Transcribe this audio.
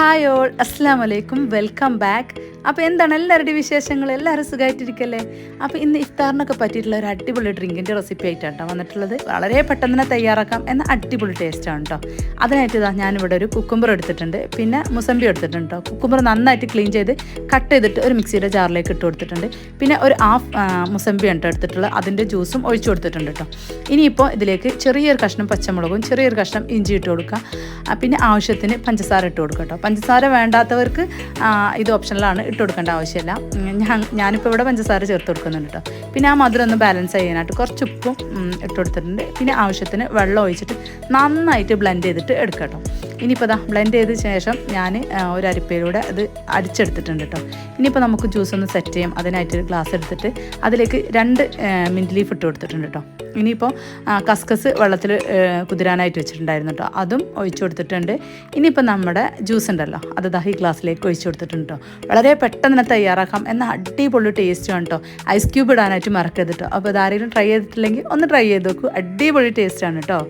Hi all, അസ്സാം വലൈക്കും, welcome back. അപ്പോൾ എന്താണ് എല്ലാവരുടെയും വിശേഷങ്ങൾ? എല്ലാവരും സുഖമായിട്ടിരിക്കല്ലേ? അപ്പോൾ ഇന്ന് ഇഫ്താറിനൊക്കെ പറ്റിയിട്ടുള്ള ഒരു അടിപൊളി ഡ്രിങ്കിൻ്റെ റെസിപ്പി ആയിട്ടാണ് കേട്ടോ വന്നിട്ടുള്ളത്. വളരെ പെട്ടെന്ന് തന്നെ തയ്യാറാക്കാം എന്ന അടിപൊളി ടേസ്റ്റാണ് കേട്ടോ. അതിനായിട്ട് ഇതാ ഞാനിവിടെ ഒരു കുക്കുംബർ എടുത്തിട്ടുണ്ട്, പിന്നെ മുസമ്പി എടുത്തിട്ടുണ്ട് കേട്ടോ. കുക്കുംബർ നന്നായിട്ട് ക്ലീൻ ചെയ്ത് കട്ട് ചെയ്തിട്ട് ഒരു മിക്സിയുടെ ജാറിലേക്ക് ഇട്ട് കൊടുത്തിട്ടുണ്ട്. പിന്നെ ഒരു ഹാഫ് മുസമ്പി ആണ് എടുത്തിട്ടുള്ളത്, അതിൻ്റെ ജ്യൂസും ഒഴിച്ചു കൊടുത്തിട്ടുണ്ട് കേട്ടോ. ഇനിയിപ്പോൾ ഇതിലേക്ക് ചെറിയൊരു കഷ്ണം പച്ചമുളകും ചെറിയൊരു കഷ്ണം ഇഞ്ചി ഇട്ട് കൊടുക്കുക. പിന്നെ ആവശ്യത്തിന് പഞ്ചസാര ഇട്ട് കൊടുക്കുക കേട്ടോ. പഞ്ചസാര വേണ്ടാത്തവർക്ക് ഇത് ഓപ്ഷനിലാണ്, ഇട്ട് കൊടുക്കേണ്ട ആവശ്യമില്ല. ഞാനിപ്പോൾ ഇവിടെ പഞ്ചസാര ചേർത്ത് കൊടുക്കുന്നുണ്ട് കേട്ടോ. പിന്നെ ആ മധുരം ഒന്ന് ബാലൻസ് ചെയ്യാനായിട്ട് കുറച്ച് ഉപ്പും ഇട്ട് കൊടുത്തിട്ടുണ്ട്. പിന്നെ ആവശ്യത്തിന് വെള്ളം ഒഴിച്ചിട്ട് നന്നായിട്ട് ബ്ലെൻഡ് ചെയ്തിട്ട് എടുക്കാം കേട്ടോ. ഇനിയിപ്പോൾ ഇതാ ബ്ലെൻഡ് ചെയ്ത ശേഷം ഞാൻ ഒരു അരിപ്പയിലൂടെ അത് അടിച്ചെടുത്തിട്ടുണ്ട് കേട്ടോ. ഇനിയിപ്പോൾ നമുക്ക് ജ്യൂസ് ഒന്ന് സെറ്റ് ചെയ്യാം. അതിനായിട്ട് ഒരു ഗ്ലാസ് എടുത്തിട്ട് അതിലേക്ക് 2 മിൻറ്റ് ലീഫ് ഇട്ട് കൊടുത്തിട്ടുണ്ട് കേട്ടോ. ഇനിയിപ്പോൾ കസ്കസ് വെള്ളത്തിൽ കുതിരാനായിട്ട് വെച്ചിട്ടുണ്ടായിരുന്നു കേട്ടോ, അതും ഒഴിച്ചു കൊടുത്തിട്ടുണ്ട്. ഇനിയിപ്പോൾ നമ്മുടെ ജ്യൂസ് ഉണ്ടല്ലോ, അത് ദാ ഈ ഗ്ലാസ്സിലേക്ക് ഒഴിച്ചു കൊടുത്തിട്ടുണ്ട് കേട്ടോ. വളരെ പെട്ടെന്ന് തന്നെ തയ്യാറാക്കാം എന്ന അടിപൊളി ടേസ്റ്റുമാണ് കേട്ടോ. ഐസ് ക്യൂബ് ഇടാനായിട്ട് മറക്കരുത് കേട്ടോ. അപ്പോൾ ഇതാരെങ്കിലും ട്രൈ ചെയ്തിട്ടില്ലെങ്കിൽ ഒന്ന് ട്രൈ ചെയ്ത് നോക്കൂ, അടിപൊളി ടേസ്റ്റാണ് കേട്ടോ.